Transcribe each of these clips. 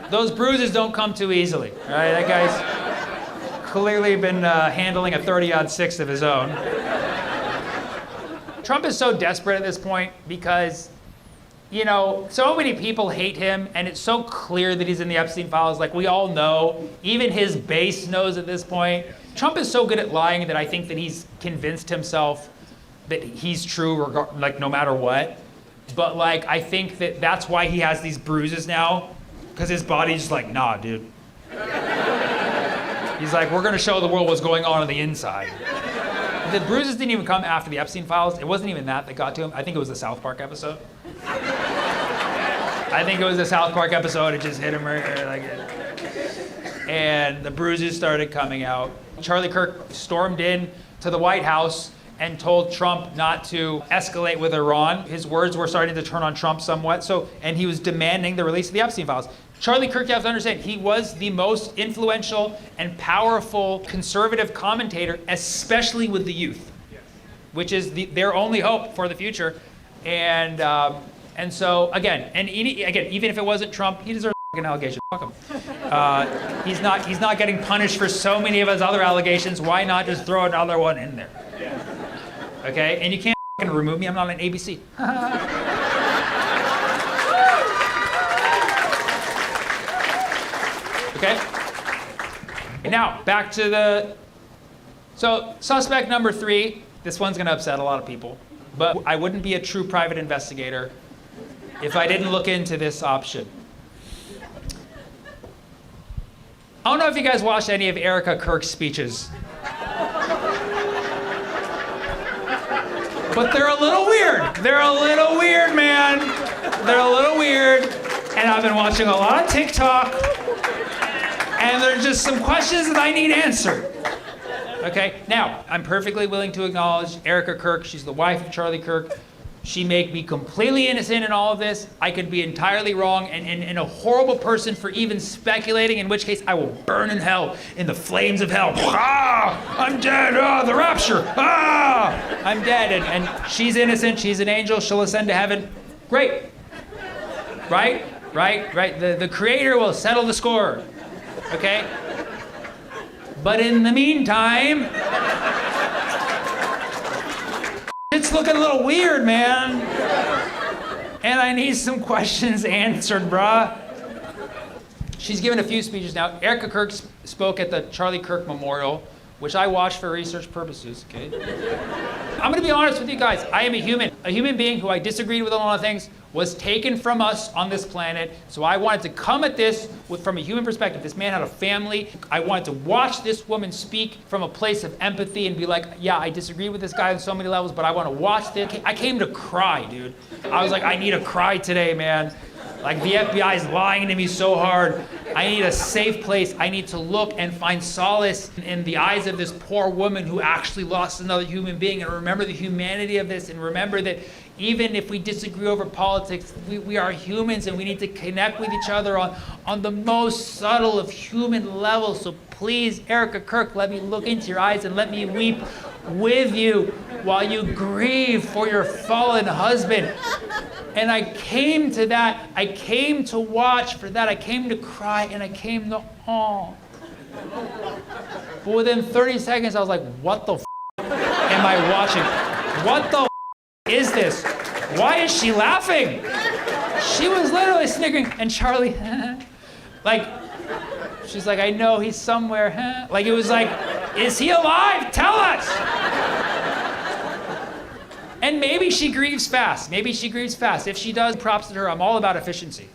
Those bruises don't come too easily, right? That guy's clearly been handling a 30-06 of his own. Trump is so desperate at this point because, you know, so many people hate him, and it's so clear that he's in the Epstein files. Like, we all know. Even his base knows at this point. Trump is so good at lying that I think that he's convinced himself that he's true, like, no matter what. But, like, I think that that's why he has these bruises now, because his body's just like, nah, dude. He's like, we're going to show the world what's going on the inside. The bruises didn't even come after the Epstein files. It wasn't even that got to him. I think it was the South Park episode. I think it was the South Park episode. It just hit him right here, like it. And the bruises started coming out. Charlie Kirk stormed in to the White House and told Trump not to escalate with Iran. His words were starting to turn on Trump somewhat. And he was demanding the release of the Epstein files. Charlie Kirk, you have to understand, he was the most influential and powerful conservative commentator, especially with the youth, which is their only hope for the future. And so again, even if it wasn't Trump, he deserves an allegation. Fuck him. He's not getting punished for so many of his other allegations. Why not just throw another one in there? Okay, and you can't remove me. I'm not on ABC. Okay? And now, back to so suspect number 3, this one's gonna upset a lot of people, but I wouldn't be a true private investigator if I didn't look into this option. I don't know if you guys watched any of Erica Kirk's speeches, but they're a little weird. They're a little weird, man. They're a little weird, and I've been watching a lot of TikTok, and there's just some questions that I need answered. Okay, now, I'm perfectly willing to acknowledge Erica Kirk. She's the wife of Charlie Kirk. She may be completely innocent in all of this. I could be entirely wrong and a horrible person for even speculating, in which case I will burn in hell, in the flames of hell. Ah, I'm dead, the rapture, I'm dead. And she's innocent, she's an angel, she'll ascend to heaven. Great, right? The Creator will settle the score. Okay? But in the meantime, it's looking a little weird, man. And I need some questions answered, bruh. She's given a few speeches now. Erica Kirk spoke at the Charlie Kirk Memorial, which I watched for research purposes, okay? I'm gonna be honest with you guys. I am a human being who I disagreed with on a lot of things, was taken from us on this planet. So I wanted to come at this from a human perspective. This man had a family. I wanted to watch this woman speak from a place of empathy and be like, yeah, I disagree with this guy on so many levels, but I want to watch this. I came to cry, dude. I was like, I need to cry today, man. Like, the FBI is lying to me so hard. I need a safe place. I need to look and find solace in the eyes of this poor woman who actually lost another human being, and remember the humanity of this, and remember that even if we disagree over politics, we are humans, and we need to connect with each other on the most subtle of human levels. So please, Erica Kirk, let me look into your eyes and let me weep with you while you grieve for your fallen husband. And I came to that. I came to watch for that. I came to cry, and I came to awe. But within 30 seconds, I was like, what the am I watching? What the is this? Why is she laughing? She was literally sniggering. And Charlie, like, she's like, I know he's somewhere. Like, it was like, is he alive? Tell us. And maybe she grieves fast. If she does, props to her. I'm all about efficiency.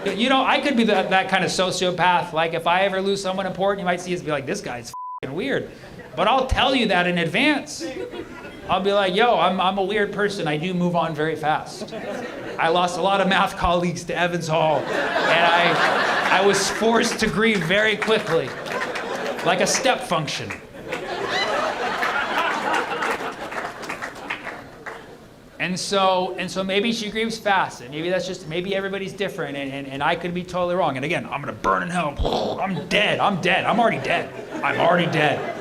You know, I could be that kind of sociopath. Like, if I ever lose someone important, you might see us be like, this guy's f***ing weird. But I'll tell you that in advance. I'll be like, yo, I'm a weird person. I do move on very fast. I lost a lot of math colleagues to Evans Hall, and I was forced to grieve very quickly, like a step function. And so maybe she grieves fast, and maybe that's just, maybe everybody's different, and I could be totally wrong. And again, I'm gonna burn in hell. I'm dead. I'm already dead.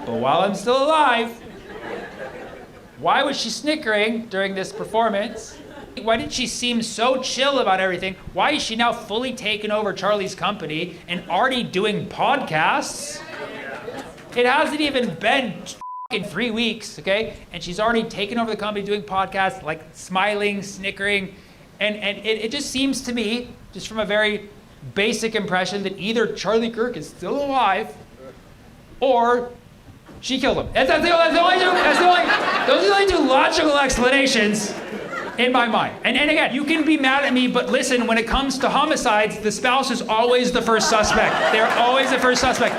But while I'm still alive, why was she snickering during this performance? Why did she seem so chill about everything? Why is she now fully taken over Charlie's company and already doing podcasts? It hasn't even been in 3 weeks, okay? And she's already taken over the company doing podcasts, like smiling, snickering. And it just seems to me, just from a very basic impression, that either Charlie Kirk is still alive or she killed him. Those are the only two logical explanations in my mind. And again, you can be mad at me, but listen, when it comes to homicides, the spouse is always the first suspect. They're always the first suspect.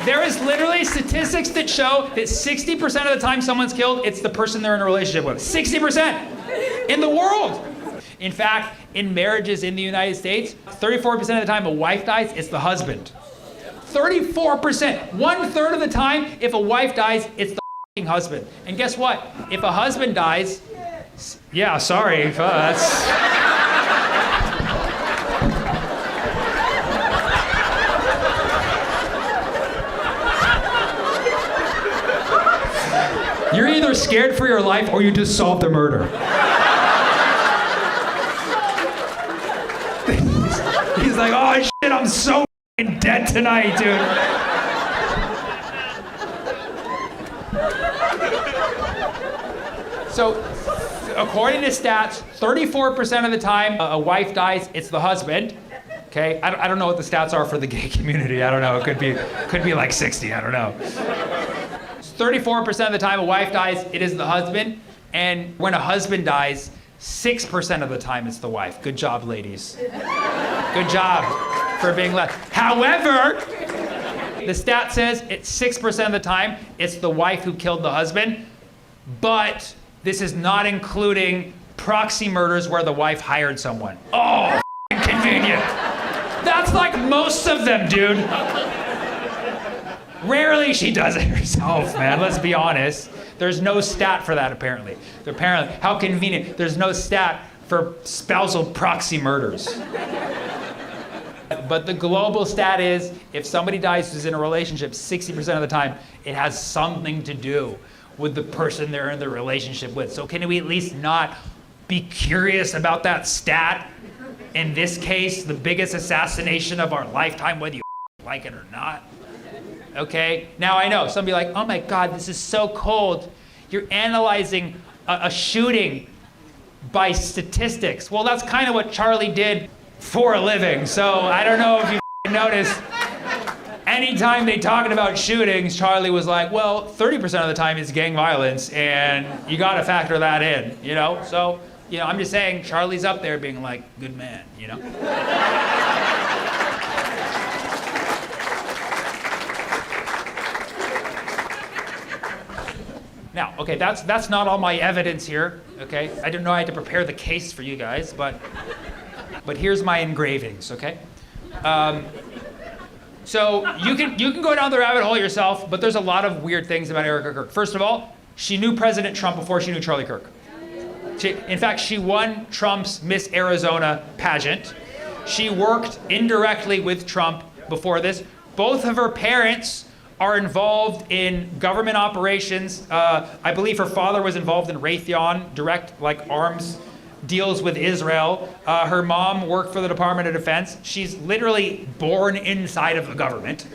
There is literally statistics that show that 60% of the time someone's killed, it's the person they're in a relationship with. 60% in the world. In fact, in marriages in the United States, 34% of the time a wife dies, it's the husband. 34%. 1/3 of the time, if a wife dies, it's the f***ing husband. And guess what? If a husband dies, yeah, sorry, that's... You're either scared for your life or you just solved a murder. He's like, oh shit, I'm so dead tonight, dude. So, according to stats, 34% of the time a wife dies, it's the husband. Okay, I don't know what the stats are for the gay community. I don't know. It could be like 60. I don't know. 34% of the time a wife dies, it is the husband. And when a husband dies, 6% of the time it's the wife. Good job, ladies. Good job for being left. However, the stat says it's 6% of the time it's the wife who killed the husband. But this is not including proxy murders where the wife hired someone. Oh, convenient. That's like most of them, dude. Rarely she does it herself, man. Let's be honest. There's no stat for that, apparently. Apparently, how convenient. There's no stat for spousal proxy murders. But the global stat is, if somebody dies who's in a relationship, 60% of the time, it has something to do with the person they're in the relationship with. So can we at least not be curious about that stat? In this case, the biggest assassination of our lifetime, whether you like it or not. Okay, now I know, some be like, oh my God, this is so cold. You're analyzing a shooting by statistics. Well, that's kind of what Charlie did for a living. So I don't know if you noticed, anytime they talking about shootings, Charlie was like, well, 30% of the time it's gang violence, and you gotta factor that in, you know? So, you know, I'm just saying, Charlie's up there being like, good man, you know? Now, okay, that's not all my evidence here, okay? I didn't know I had to prepare the case for you guys, but here's my engravings, okay? So you can go down the rabbit hole yourself, but there's a lot of weird things about Erica Kirk. First of all, she knew President Trump before she knew Charlie Kirk. In fact, she won Trump's Miss Arizona pageant. She worked indirectly with Trump before this. Both of her parents are involved in government operations. I believe her father was involved in Raytheon, direct like arms deals with Israel. Her mom worked for the Department of Defense. She's literally born inside of the government,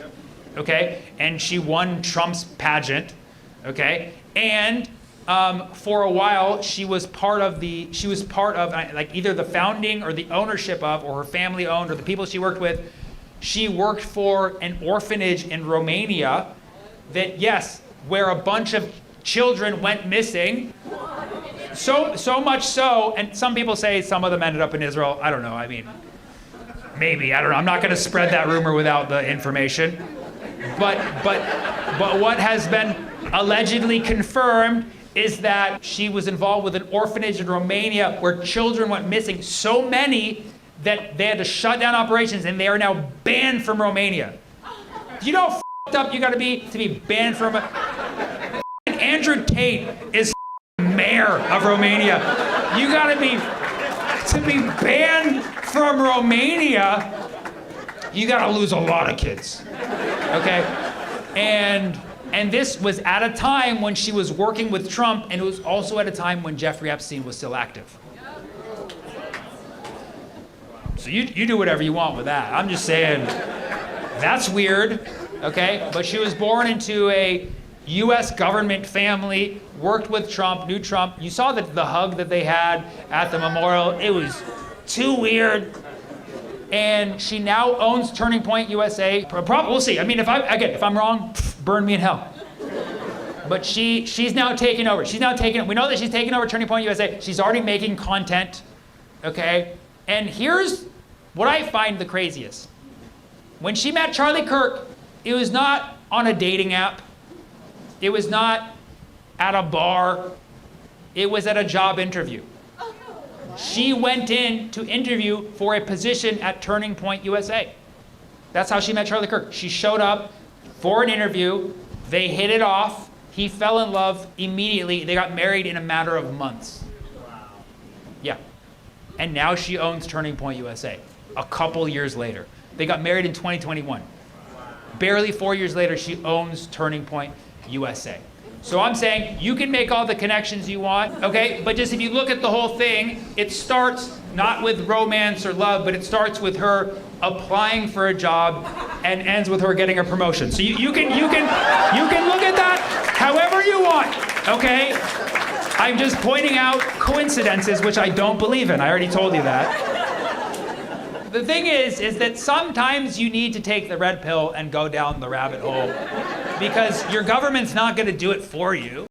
okay? And she won Trump's pageant, okay? And for a while, she was part of like either the founding or the ownership of, or her family owned, or the people she worked with. She worked for an orphanage in Romania that, yes, where a bunch of children went missing. So much so, and some people say some of them ended up in Israel. I don't know, I mean, maybe, I don't know. I'm not gonna spread that rumor without the information. But what has been allegedly confirmed is that she was involved with an orphanage in Romania where children went missing, so many that they had to shut down operations, and they are now banned from Romania. Do you know how f***ed up you gotta be to be banned from Andrew Tate is mayor of Romania. You gotta be, to be banned from Romania, you gotta lose a lot of kids, okay? And this was at a time when she was working with Trump, and it was also at a time when Jeffrey Epstein was still active. So you do whatever you want with that. I'm just saying, that's weird, okay? But she was born into a US government family, worked with Trump, knew Trump. You saw the hug that they had at the memorial. It was too weird. And she now owns Turning Point USA. We'll see. I mean, if I'm wrong, burn me in hell. But she's now taking over. We know that she's taking over Turning Point USA. She's already making content, okay? And here's what I find the craziest. When she met Charlie Kirk, it was not on a dating app. It was not at a bar. It was at a job interview. She went in to interview for a position at Turning Point USA. That's how she met Charlie Kirk. She showed up for an interview. They hit it off. He fell in love immediately. They got married in a matter of months. Wow. Yeah. And now she owns Turning Point USA a couple years later. They got married in 2021. Barely 4 years later, she owns Turning Point USA. So I'm saying you can make all the connections you want, okay? But just if you look at the whole thing, it starts not with romance or love, but it starts with her applying for a job and ends with her getting a promotion. So you can look at that however you want, okay? I'm just pointing out coincidences, which I don't believe in. I already told you that. The thing is that sometimes you need to take the red pill and go down the rabbit hole because your government's not going to do it for you.